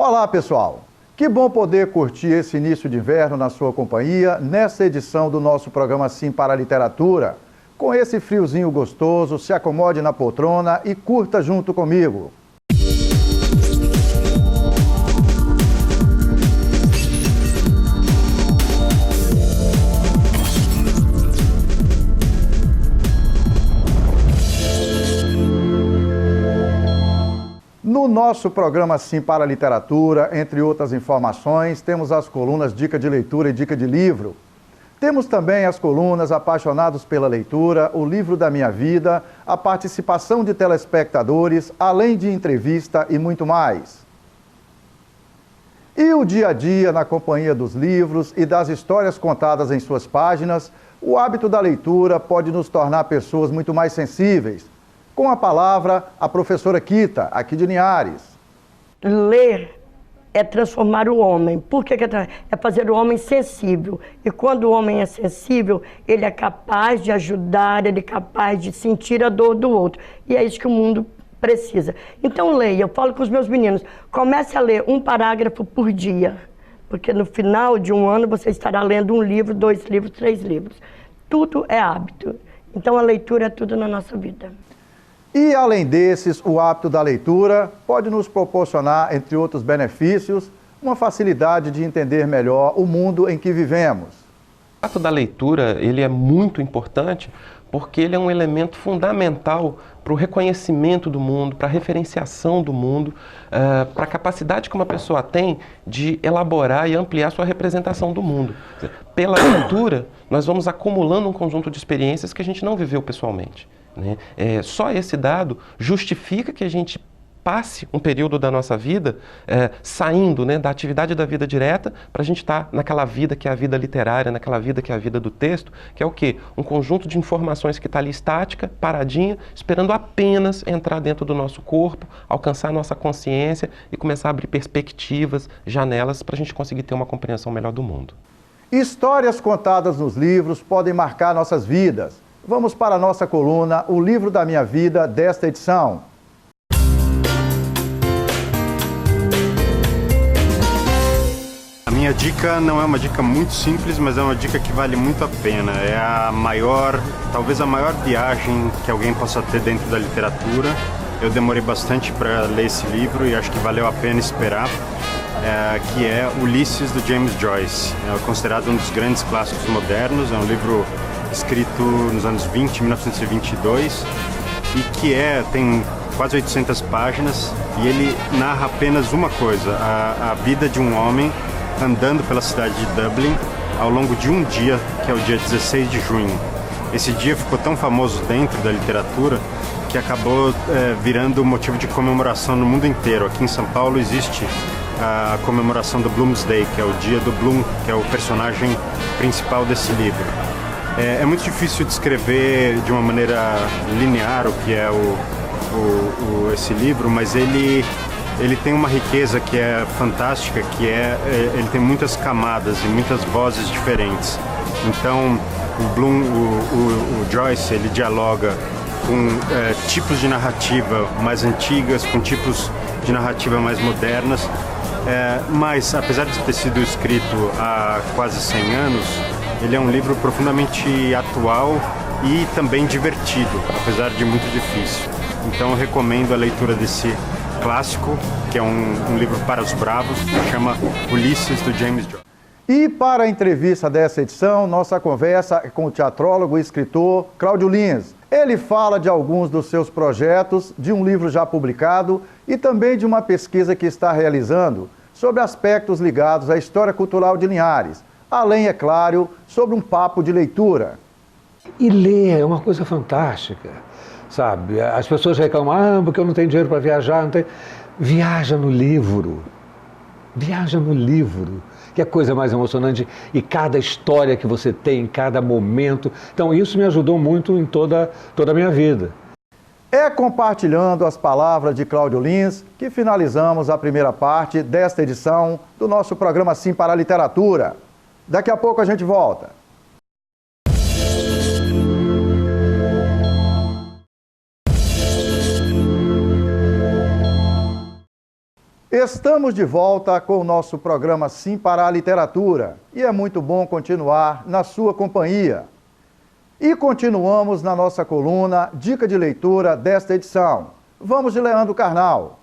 Olá, pessoal! Que bom poder curtir esse início de inverno na sua companhia, nessa edição do nosso programa Sim para a Literatura. Com esse friozinho gostoso, se acomode na poltrona e curta junto comigo. No nosso programa Sim para a Literatura, entre outras informações, temos as colunas Dica de Leitura e Dica de Livro. Temos também as colunas Apaixonados pela Leitura, O Livro da Minha Vida, a participação de telespectadores, além de entrevista e muito mais. E o dia a dia na companhia dos livros e das histórias contadas em suas páginas, o hábito da leitura pode nos tornar pessoas muito mais sensíveis. Com a palavra, a professora Kita, aqui de Linhares. Ler é transformar o homem. Por que é fazer o homem sensível? E quando o homem é sensível, ele é capaz de ajudar, ele é capaz de sentir a dor do outro. E é isso que o mundo precisa. Então leia, eu falo com os meus meninos, comece a ler um parágrafo por dia. Porque no final de um ano você estará lendo um livro, 2 livros, 3 livros. Tudo é hábito. Então a leitura é tudo na nossa vida. E, além desses, o hábito da leitura pode nos proporcionar, entre outros benefícios, uma facilidade de entender melhor o mundo em que vivemos. O hábito da leitura ele é muito importante porque ele é um elemento fundamental para o reconhecimento do mundo, para a referenciação do mundo, para a capacidade que uma pessoa tem de elaborar e ampliar sua representação do mundo. Pela leitura, nós vamos acumulando um conjunto de experiências que a gente não viveu pessoalmente. Só esse dado justifica que a gente passe um período da nossa vida saindo da atividade da vida direta para a gente estar naquela vida que é a vida literária, naquela vida que é a vida do texto, que é o quê? Um conjunto de informações que está ali estática, paradinha, esperando apenas entrar dentro do nosso corpo, alcançar a nossa consciência e começar a abrir perspectivas, janelas para a gente conseguir ter uma compreensão melhor do mundo. Histórias contadas nos livros podem marcar nossas vidas. Vamos para a nossa coluna, O Livro da Minha Vida, desta edição. A minha dica não é uma dica muito simples, mas é uma dica que vale muito a pena. É a maior, talvez a maior viagem que alguém possa ter dentro da literatura. Eu demorei bastante para ler esse livro e acho que valeu a pena esperar. Que é Ulisses, do James Joyce. É considerado um dos grandes clássicos modernos, é um livro escrito nos anos 20, 1922, e que tem quase 800 páginas, e ele narra apenas uma coisa, a vida de um homem andando pela cidade de Dublin ao longo de um dia, que é o dia 16 de junho. Esse dia ficou tão famoso dentro da literatura que acabou virando motivo de comemoração no mundo inteiro. Aqui em São Paulo existe a comemoração do Bloomsday, que é o dia do Bloom, que é o personagem principal desse livro. É muito difícil descrever de uma maneira linear o que é esse livro, mas ele tem uma riqueza que é fantástica, ele tem muitas camadas e muitas vozes diferentes. Então, o Joyce, ele dialoga com tipos de narrativa mais antigas, com tipos de narrativa mais modernas, mas apesar de ter sido escrito há quase 100 anos, ele é um livro profundamente atual e também divertido, apesar de muito difícil. Então eu recomendo a leitura desse clássico, que é um livro para os bravos, que chama Ulisses, do James Joyce. E para a entrevista dessa edição, nossa conversa é com o teatrólogo e escritor Cláudio Lins. Ele fala de alguns dos seus projetos, de um livro já publicado e também de uma pesquisa que está realizando sobre aspectos ligados à história cultural de Linhares. Além, é claro, sobre um papo de leitura. E ler é uma coisa fantástica, sabe? As pessoas reclamam, porque eu não tenho dinheiro para viajar, não tenho... Viaja no livro, que é a coisa mais emocionante, e cada história que você tem, cada momento. Então isso me ajudou muito em toda a minha vida. É compartilhando as palavras de Cláudio Lins que finalizamos a primeira parte desta edição do nosso programa Sim para a Literatura. Daqui a pouco a gente volta. Estamos de volta com o nosso programa Sim para a Literatura e é muito bom continuar na sua companhia. E continuamos na nossa coluna Dica de Leitura desta edição. Vamos de Leandro Carnal.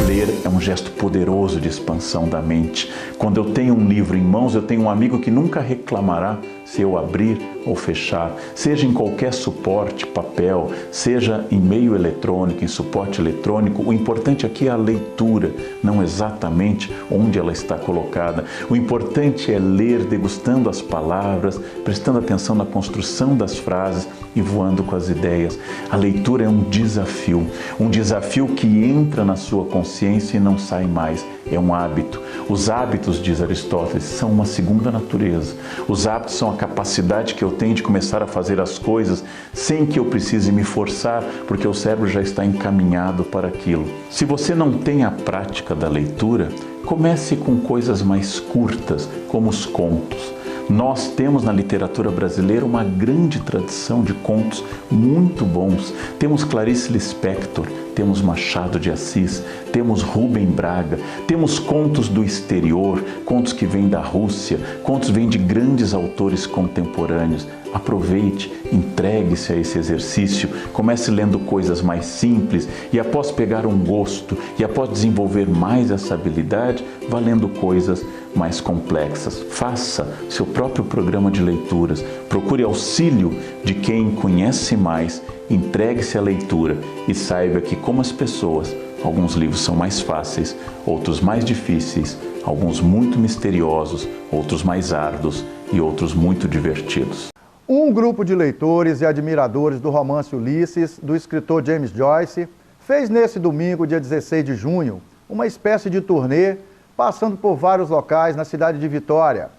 Ler é um gesto poderoso de expansão da mente. Quando eu tenho um livro em mãos, eu tenho um amigo que nunca reclamará se eu abrir ou fechar, seja em qualquer suporte, papel, seja em meio eletrônico, em suporte eletrônico. O importante aqui é a leitura, não exatamente onde ela está colocada. O importante é ler degustando as palavras, prestando atenção na construção das frases e voando com as ideias. A leitura é um desafio que entra na sua consciência e não sai mais. É um hábito. Os hábitos, diz Aristóteles, são uma segunda natureza. Os hábitos são a capacidade que eu tenho de começar a fazer as coisas sem que eu precise me forçar, porque o cérebro já está encaminhado para aquilo. Se você não tem a prática da leitura, comece com coisas mais curtas, como os contos. Nós temos na literatura brasileira uma grande tradição de contos muito bons. Temos Clarice Lispector, temos Machado de Assis, temos Rubem Braga, temos contos do exterior, contos que vêm da Rússia, contos que vêm de grandes autores contemporâneos. Aproveite, entregue-se a esse exercício, comece lendo coisas mais simples e após pegar um gosto e após desenvolver mais essa habilidade, vá lendo coisas mais complexas. Faça seu próprio programa de leituras, procure auxílio de quem conhece mais, entregue-se à leitura e saiba que, como as pessoas, alguns livros são mais fáceis, outros mais difíceis, alguns muito misteriosos, outros mais árduos e outros muito divertidos. Um grupo de leitores e admiradores do romance Ulisses, do escritor James Joyce, fez nesse domingo, dia 16 de junho, uma espécie de turnê, passando por vários locais na cidade de Vitória.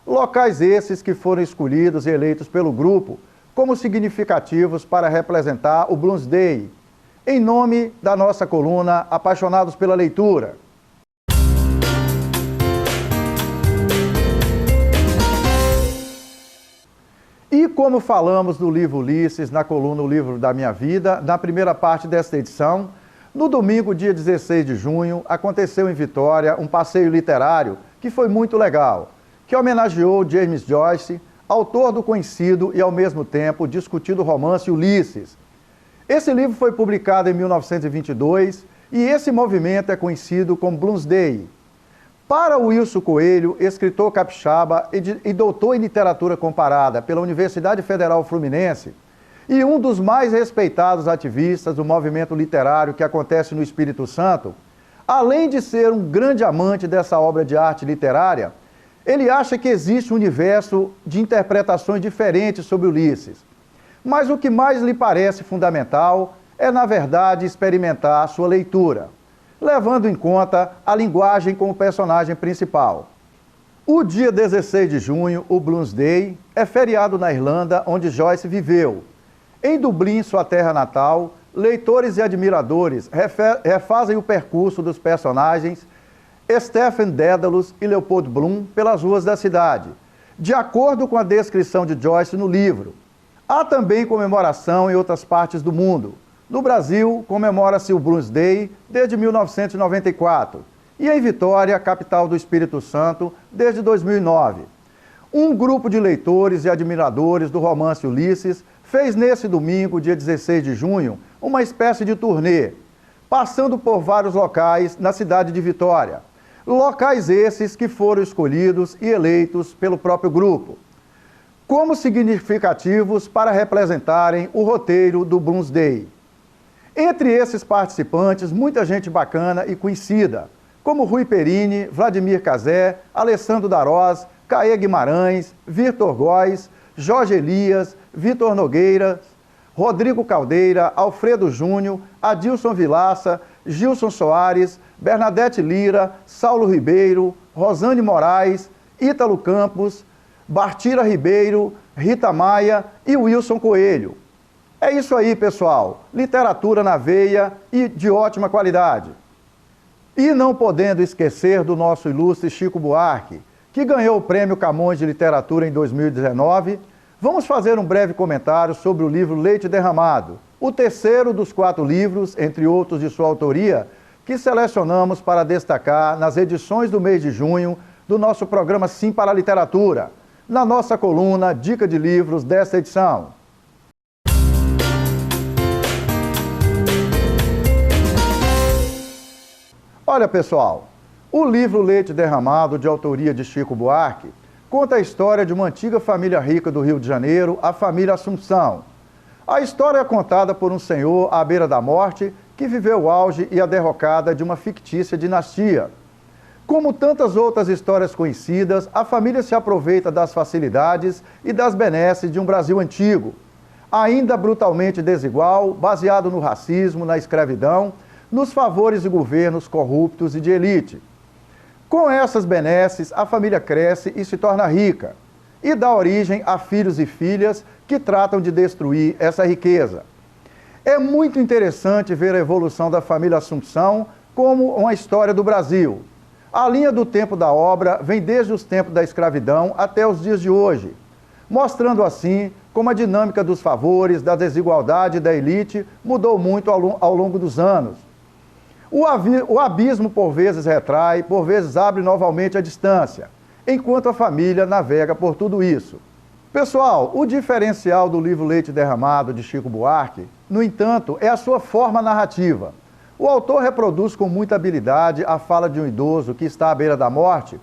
Locais esses que foram escolhidos e eleitos pelo grupo como significativos para representar o Bloomsday, em nome da nossa coluna Apaixonados pela Leitura. E como falamos do livro Ulisses na coluna O Livro da Minha Vida, na primeira parte desta edição, no domingo, dia 16 de junho, aconteceu em Vitória um passeio literário que foi muito legal, que homenageou James Joyce, autor do conhecido e ao mesmo tempo discutido romance Ulisses. Esse livro foi publicado em 1922 e esse movimento é conhecido como Bloomsday. Para Wilson Coelho, escritor capixaba e doutor em literatura comparada pela Universidade Federal Fluminense e um dos mais respeitados ativistas do movimento literário que acontece no Espírito Santo, além de ser um grande amante dessa obra de arte literária, ele acha que existe um universo de interpretações diferentes sobre Ulisses. Mas o que mais lhe parece fundamental é, na verdade, experimentar a sua leitura, levando em conta a linguagem como personagem principal. O dia 16 de junho, o Bloomsday, é feriado na Irlanda, onde Joyce viveu. Em Dublin, sua terra natal, leitores e admiradores refazem o percurso dos personagens Stephen Dedalus e Leopold Bloom pelas ruas da cidade, de acordo com a descrição de Joyce no livro. Há também comemoração em outras partes do mundo. No Brasil, comemora-se o Bloomsday desde 1994 e em Vitória, capital do Espírito Santo, desde 2009. Um grupo de leitores e admiradores do romance Ulisses fez nesse domingo, dia 16 de junho, uma espécie de turnê, passando por vários locais na cidade de Vitória. Locais esses que foram escolhidos e eleitos pelo próprio grupo, como significativos para representarem o roteiro do Bloomsday. Entre esses participantes, muita gente bacana e conhecida, como Rui Perini, Vladimir Cazé, Alessandro Darós, Caê Guimarães, Vitor Góes, Jorge Elias, Vitor Nogueira, Rodrigo Caldeira, Alfredo Júnior, Adilson Vilaça, Gilson Soares, Bernadette Lira, Saulo Ribeiro, Rosane Moraes, Ítalo Campos, Bartira Ribeiro, Rita Maia e Wilson Coelho. É isso aí, pessoal. Literatura na veia e de ótima qualidade. E não podendo esquecer do nosso ilustre Chico Buarque, que ganhou o Prêmio Camões de Literatura em 2019, vamos fazer um breve comentário sobre o livro Leite Derramado, o terceiro dos 4 livros, entre outros de sua autoria, que selecionamos para destacar nas edições do mês de junho do nosso programa Sim para a Literatura, na nossa coluna Dica de Livros desta edição. Olha, pessoal, o livro Leite Derramado, de autoria de Chico Buarque, conta a história de uma antiga família rica do Rio de Janeiro, a família Assunção. A história é contada por um senhor à beira da morte que viveu o auge e a derrocada de uma fictícia dinastia. Como tantas outras histórias conhecidas, a família se aproveita das facilidades e das benesses de um Brasil antigo, ainda brutalmente desigual, baseado no racismo, na escravidão, nos favores de governos corruptos e de elite. Com essas benesses, a família cresce e se torna rica, e dá origem a filhos e filhas que tratam de destruir essa riqueza. É muito interessante ver a evolução da família Assunção como uma história do Brasil. A linha do tempo da obra vem desde os tempos da escravidão até os dias de hoje, mostrando assim como a dinâmica dos favores, da desigualdade e da elite mudou muito ao longo dos anos. O abismo por vezes retrai, por vezes abre novamente a distância, enquanto a família navega por tudo isso. Pessoal, o diferencial do livro Leite Derramado, de Chico Buarque, no entanto, é a sua forma narrativa. O autor reproduz com muita habilidade a fala de um idoso que está à beira da morte,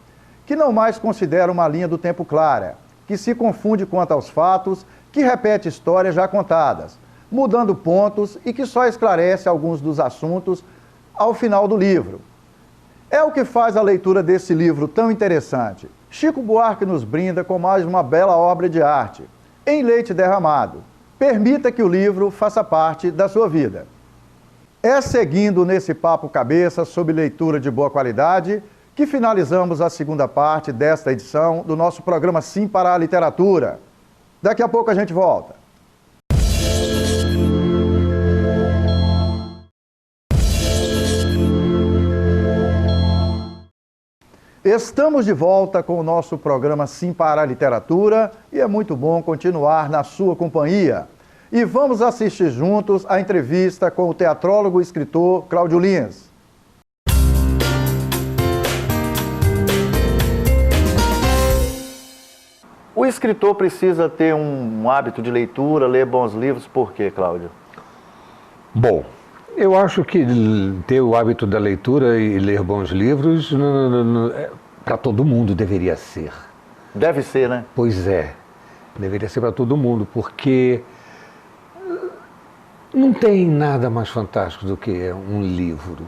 que não mais considera uma linha do tempo clara, que se confunde quanto aos fatos, que repete histórias já contadas, mudando pontos e que só esclarece alguns dos assuntos ao final do livro. É o que faz a leitura desse livro tão interessante. Chico Buarque nos brinda com mais uma bela obra de arte, em Leite Derramado. Permita que o livro faça parte da sua vida. É seguindo nesse papo cabeça sobre leitura de boa qualidade que finalizamos a segunda parte desta edição do nosso programa Sim para a Literatura. Daqui a pouco a gente volta. Estamos de volta com o nosso programa Sim para a Literatura e é muito bom continuar na sua companhia. E vamos assistir juntos a entrevista com o teatrólogo e escritor Cláudio Lins. O escritor precisa ter um hábito de leitura, ler bons livros, por quê, Cláudio? Bom, eu acho que ter o hábito da leitura e ler bons livros, para todo mundo deveria ser. Deve ser, né? Pois é, deveria ser para todo mundo, porque não tem nada mais fantástico do que um livro.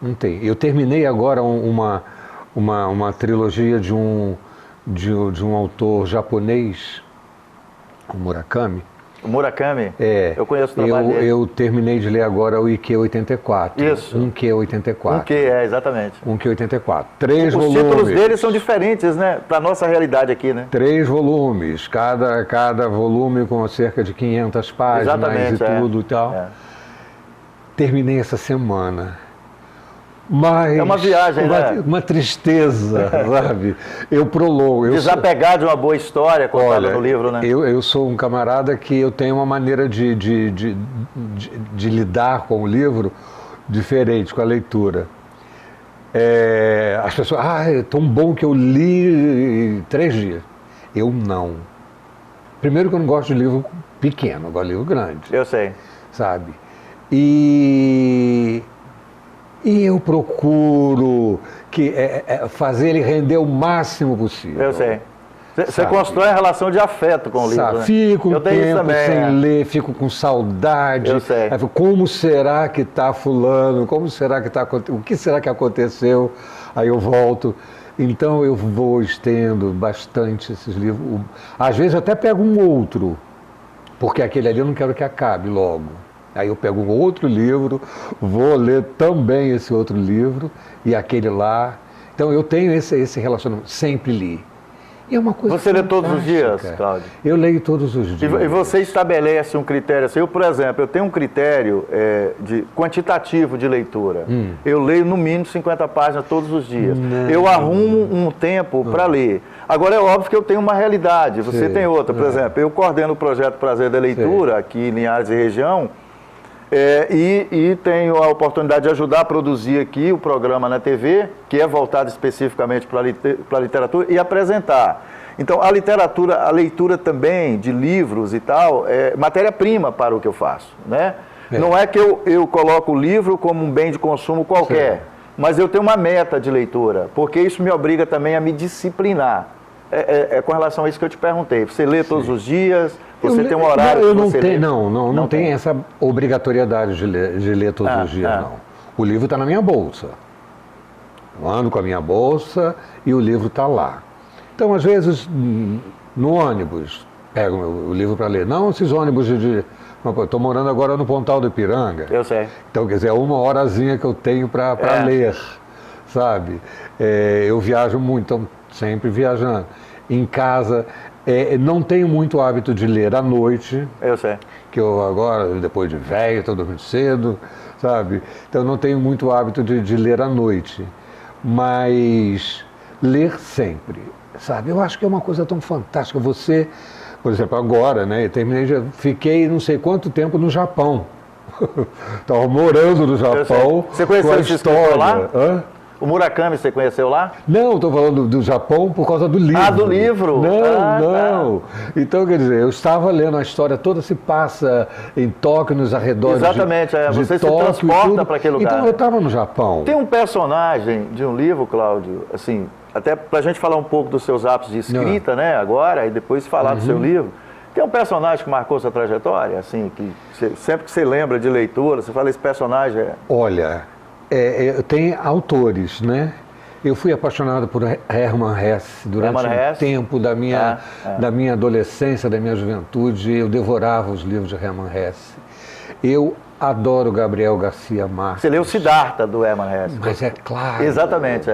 Não tem. Eu terminei agora uma trilogia de um autor japonês, o Murakami. O Murakami? É. Eu conheço o trabalho dele. Eu terminei de ler agora o IQ 84. Isso. Um Q 84. Um Q, exatamente. Um Q 84. 3 volumes. Os títulos deles são diferentes, né? Para a nossa realidade aqui, né? 3 volumes. Cada volume com cerca de 500 páginas. Exatamente, e tudo e tal. É. Terminei essa semana. Mas é uma viagem, né? Uma tristeza, sabe? Eu prolongo. Desapegar de uma boa história contada no livro, né? Eu sou um camarada que eu tenho uma maneira de lidar com o livro diferente, com a leitura. As pessoas, é tão bom que eu li em 3 dias. Eu não. Primeiro que eu não gosto de livro pequeno, eu gosto de livro grande. Eu sei. Sabe? E eu procuro fazer ele render o máximo possível. Eu sei. Você constrói a relação de afeto com o livro, né? Fico um tempo também, sem ler, fico com saudade. Eu sei. Como será que está fulano? Como será que está? O que será que aconteceu? Aí eu volto. Então eu vou estendo bastante esses livros. Às vezes eu até pego um outro, porque aquele ali eu não quero que acabe logo. Aí eu pego um outro livro, vou ler também esse outro livro e aquele lá. Então eu tenho esse relacionamento, sempre li. E é uma coisa Você lê todos os dias, fantástica. Cláudio? Eu leio todos os dias. E você estabelece um critério assim. Eu, por exemplo, eu tenho um critério de quantitativo de leitura. Eu leio no mínimo 50 páginas todos os dias. Eu arrumo um tempo para ler. Agora, é óbvio que eu tenho uma realidade, você tem outra. Por exemplo, eu coordeno o projeto Prazer da Leitura, aqui em Linhares e região, e tenho a oportunidade de ajudar a produzir aqui o programa na TV, que é voltado especificamente para a literatura, e apresentar. Então, a leitura também de livros e tal, é matéria-prima para o que eu faço, né? Não é que eu coloco o livro como um bem de consumo qualquer, mas eu tenho uma meta de leitura, porque isso me obriga também a me disciplinar. É com relação a isso que eu te perguntei. Você lê todos os dias? Você tem um horário que você lê? Não tem essa obrigatoriedade de ler todos os dias, não. O livro está na minha bolsa. Eu ando com a minha bolsa e o livro está lá. Então, às vezes, no ônibus, pego o livro para ler. Não esses ônibus estou morando agora no Pontal do Ipiranga. Eu sei. Então, quer dizer, é uma horazinha que eu tenho para ler, sabe? Eu viajo muito, então sempre viajando. Em casa, não tenho muito hábito de ler à noite. Eu sei. Que eu agora, depois de velho, estou dormindo cedo, sabe? Então, não tenho muito hábito de ler à noite. Mas ler sempre, sabe? Eu acho que é uma coisa tão fantástica. Você, por exemplo, agora, né? Fiquei não sei quanto tempo no Japão. Estava morando no Japão. Você conheceu esse escritor lá? Hã? O Murakami, você conheceu lá? Não, estou falando do Japão por causa do livro. Ah, do livro? Não. Então, quer dizer, eu estava lendo a história toda, se passa em Tóquio, nos arredores Exatamente, de você se Tóquio transporta para aquele lugar. Então, eu estava no Japão. Tem um personagem de um livro, Cláudio, assim, até para a gente falar um pouco dos seus hábitos de escrita, né, agora, e depois falar do seu livro. Tem um personagem que marcou sua trajetória, assim, que sempre que você lembra de leitura, você fala, esse personagem é... Olha... tem autores, né? Eu fui apaixonado por Hermann Hesse durante um tempo da minha adolescência, da minha juventude. Eu devorava os livros de Hermann Hesse. Eu adoro Gabriel Garcia Marques. Você leu o Siddhartha do Hermann Hesse. Mas é claro. Exatamente,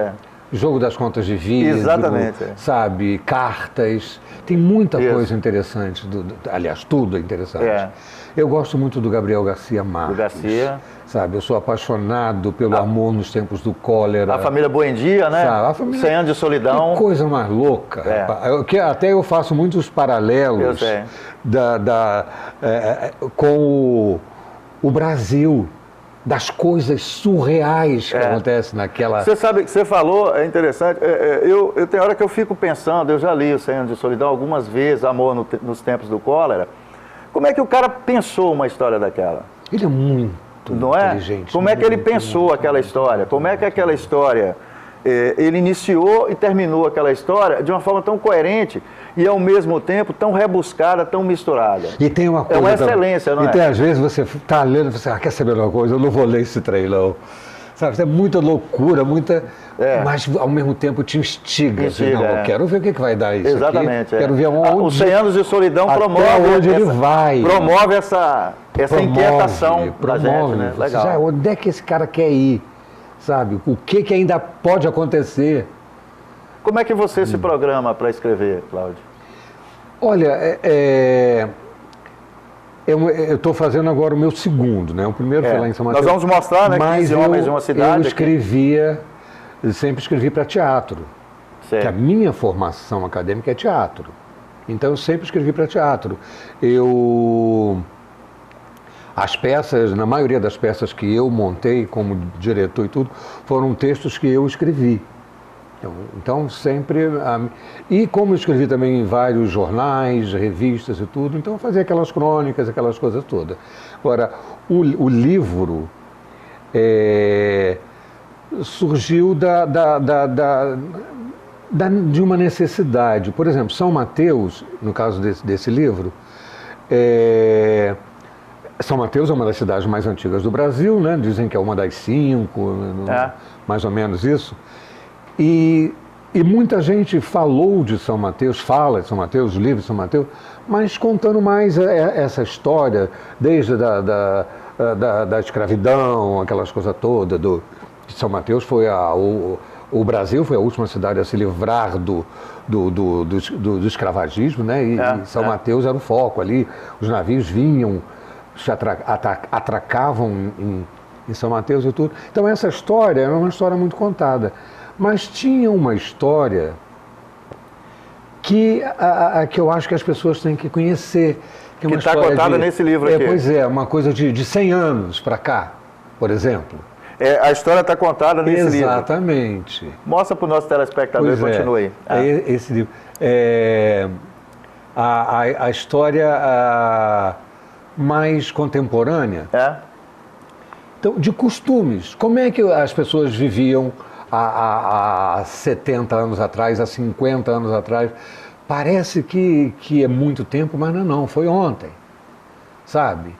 Jogo das Contas de Vidro. Exatamente. Sabe? Cartas. Tem muita coisa interessante. Aliás, tudo é interessante. Eu gosto muito do Gabriel Garcia Marques. Do Garcia. Sabe, eu sou apaixonado pelo Amor nos Tempos do Cólera. A Família Buendia, né? Sabe, a família... 100 anos de solidão. Que coisa mais louca. Até eu faço muitos paralelos com o Brasil, das coisas surreais que acontecem naquela... Você sabe que você falou, é interessante, eu tenho hora que eu fico pensando, eu já li o 100 anos de solidão algumas vezes, Amor nos Tempos do Cólera. Como é que o cara pensou uma história daquela? Ele é muito... Não é? Como é que ele pensou aquela história? Como é que aquela história, ele iniciou e terminou aquela história de uma forma tão coerente e ao mesmo tempo tão rebuscada, tão misturada? E tem uma coisa... É uma excelência, não é? E tem, às vezes você está lendo e você quer saber uma coisa? Eu não vou ler esse trem, não. Sabe, é muita loucura, mas ao mesmo tempo te instiga. Assim, não, eu quero ver o que vai dar isso. Exatamente. Quero ver onde... Os 100 anos de solidão promove ele vai. Promove essa inquietação da gente, né? Legal. Já, onde é que esse cara quer ir? Sabe? O que ainda pode acontecer? Como é que você se programa para escrever, Cláudio? Olha, eu estou fazendo agora o meu segundo, né? O primeiro foi lá em São Mateus. Nós vamos mostrar, né? 15 homens de uma cidade. Eu sempre escrevi para teatro. Porque a minha formação acadêmica é teatro. Então eu sempre escrevi para teatro. As peças, na maioria das peças que eu montei como diretor e tudo, foram textos que eu escrevi. Então sempre... E como eu escrevi também em vários jornais, revistas e tudo, então eu fazia aquelas crônicas, aquelas coisas todas. Agora, o livro surgiu de uma necessidade. Por exemplo, São Mateus, no caso desse livro, São Mateus é uma das cidades mais antigas do Brasil, né? Dizem que é uma das 5, mais ou menos isso. E muita gente falou de São Mateus, fala de São Mateus, livro de São Mateus, mas contando mais essa história, desde da escravidão, aquelas coisas todas, São Mateus foi O Brasil foi a última cidade a se livrar do escravagismo, né? E São Mateus era o foco ali. Os navios vinham, se atracavam em São Mateus e tudo. Então essa história era uma história muito contada. Mas tinha uma história que eu acho que as pessoas têm que conhecer. Que está contada nesse livro aqui. Pois é, uma coisa de 100 anos para cá, por exemplo. A história está contada nesse livro. Exatamente. Mostra para o nosso telespectador e continua aí. Esse livro. A história mais contemporânea. Então, de costumes. Como é que as pessoas viviam há 70 anos atrás, há 50 anos atrás? Parece que é muito tempo, mas não, foi ontem. Sabe?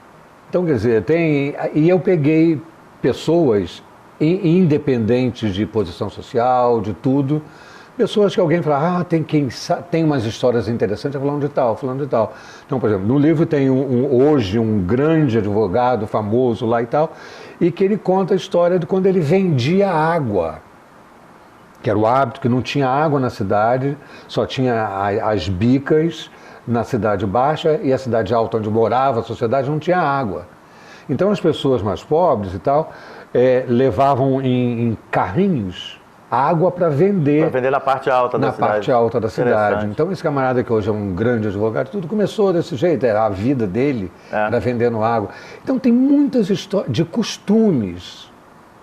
Então, quer dizer, e eu peguei pessoas independentes de posição social, de tudo, pessoas que alguém fala, tem umas histórias interessantes, falando de tal. Então, por exemplo, no livro tem hoje um grande advogado famoso lá e tal, e que ele conta a história de quando ele vendia água, que era o hábito, que não tinha água na cidade, só tinha as bicas na cidade baixa, e a cidade alta onde morava a sociedade não tinha água. Então as pessoas mais pobres e tal levavam em carrinhos água para vender. Para vender na parte alta da cidade. Na parte alta da cidade. Então esse camarada que hoje é um grande advogado, tudo começou desse jeito, a vida dele era vendendo água. Então tem muitas histórias de costumes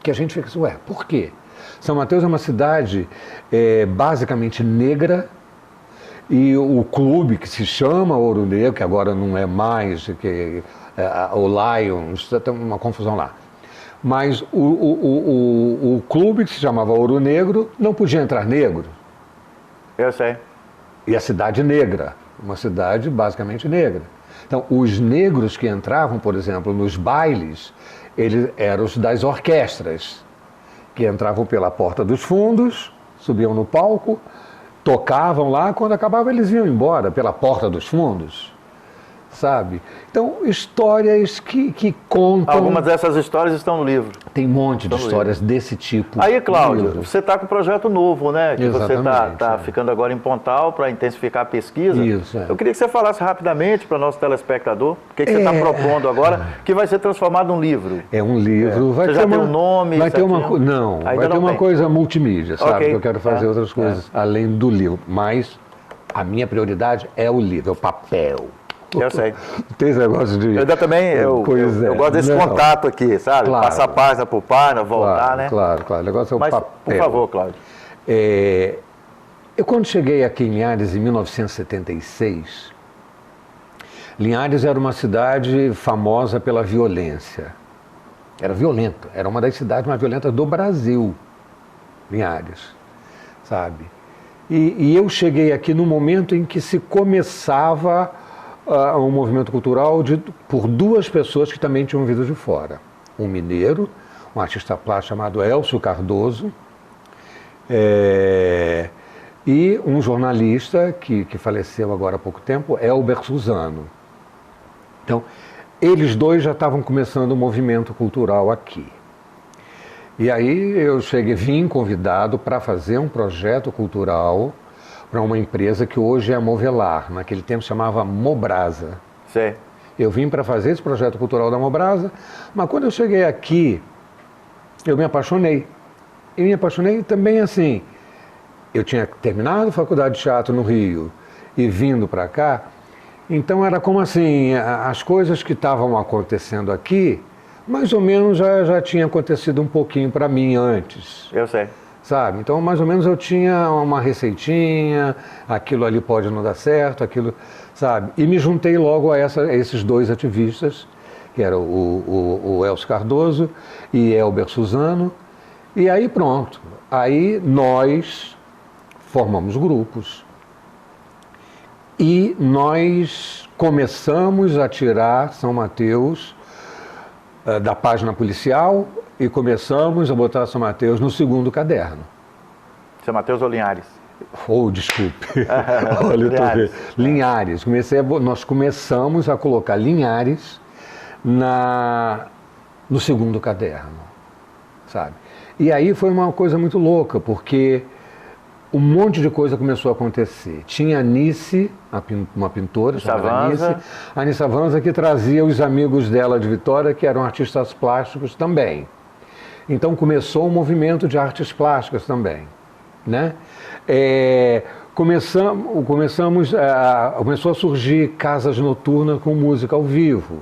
que a gente fica assim, por quê? São Mateus é uma cidade basicamente negra, e o clube que se chama Ouro Negro, que agora não é mais, o Lions, tem uma confusão lá. Mas o clube que se chamava Ouro Negro não podia entrar negro. Eu sei. E a cidade negra, uma cidade basicamente negra. Então, os negros que entravam, por exemplo, nos bailes, eles eram os das orquestras, que entravam pela porta dos fundos, subiam no palco, tocavam lá, quando acabava eles iam embora pela porta dos fundos, sabe? Então, histórias que contam... Algumas dessas histórias estão no livro. Tem um monte de histórias desse tipo. Aí, Cláudio, você está com um projeto novo, né? Que Exatamente, você está ficando agora em Pontal para intensificar a pesquisa. Isso, Eu queria que você falasse rapidamente para o nosso telespectador o que você está propondo agora, que vai ser transformado num livro. É um livro. Vai ter um nome? Vai ter uma coisa multimídia, sabe? Que eu quero fazer outras coisas além do livro. Mas a minha prioridade é o livro, é o papel. Eu sei. Tem esse negócio de... Eu ainda também, eu gosto desse contato aqui, sabe? Claro. Passar página por página, voltar, né? Claro. O negócio é o papel. Por favor, Cláudio. Eu quando cheguei aqui em Linhares, em 1976, Linhares era uma cidade famosa pela violência. Era violenta, era uma das cidades mais violentas do Brasil, Linhares, sabe? E eu cheguei aqui no momento em que se começava um movimento cultural por duas pessoas que também tinham vindo de fora. Um mineiro, um artista plástico chamado Elcio Cardoso, e um jornalista que faleceu agora há pouco tempo, Elber Suzano. Então, eles dois já estavam começando o movimento cultural aqui. E aí eu vim convidado para fazer um projeto cultural para uma empresa que hoje é a Movelar, naquele tempo se chamava Mobrasa. Sim. Eu vim para fazer esse projeto cultural da Mobrasa, mas quando eu cheguei aqui, eu me apaixonei. E me apaixonei também assim, eu tinha terminado a faculdade de teatro no Rio e vindo para cá, então era como assim, as coisas que estavam acontecendo aqui, mais ou menos já tinha acontecido um pouquinho para mim antes. Eu sei. Sabe? Então, mais ou menos eu tinha uma receitinha, aquilo ali pode não dar certo, aquilo, sabe? E me juntei logo a esses dois ativistas, que eram o Elcio Cardoso e Elber Suzano, e aí pronto. Aí nós formamos grupos e nós começamos a tirar São Mateus da página policial e começamos a botar São Mateus no segundo caderno. São Mateus ou Linhares? Desculpe. Olha, Linhares. Linhares. Nós começamos a colocar Linhares no segundo caderno, sabe? E aí foi uma coisa muito louca, porque um monte de coisa começou a acontecer. Tinha a Anice, uma pintora, a Anice Avanza, que trazia os amigos dela de Vitória, que eram artistas plásticos também. Então começou um movimento de artes plásticas também, né? Começou a surgir casas noturnas com música ao vivo.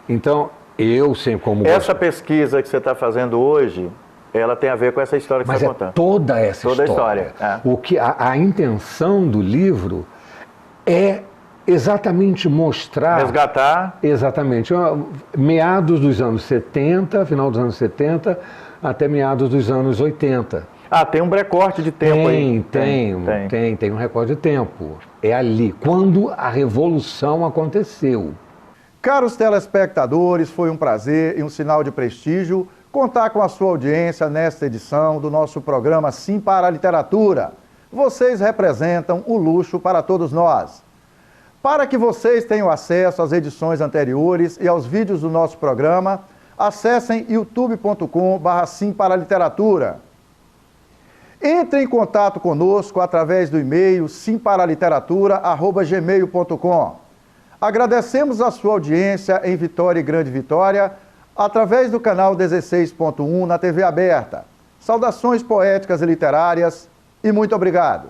Então, eu sempre como... Essa pesquisa que você está fazendo hoje, ela tem a ver com essa história que você está contando. Toda essa história. O que a intenção do livro é exatamente mostrar... Resgatar. Exatamente. Meados dos anos 70, final dos anos 70, até meados dos anos 80. Tem um recorte de tempo aí. Tem um recorde de tempo. É ali, quando a Revolução aconteceu. Caros telespectadores, foi um prazer e um sinal de prestígio contar com a sua audiência nesta edição do nosso programa Sim para a Literatura. Vocês representam o luxo para todos nós. Para que vocês tenham acesso às edições anteriores e aos vídeos do nosso programa, acessem youtube.com/simparaliteratura. Entre em contato conosco através do e-mail simparaliteratura@gmail.com. Agradecemos a sua audiência em Vitória e Grande Vitória, através do canal 16.1 na TV aberta. Saudações poéticas e literárias e muito obrigado.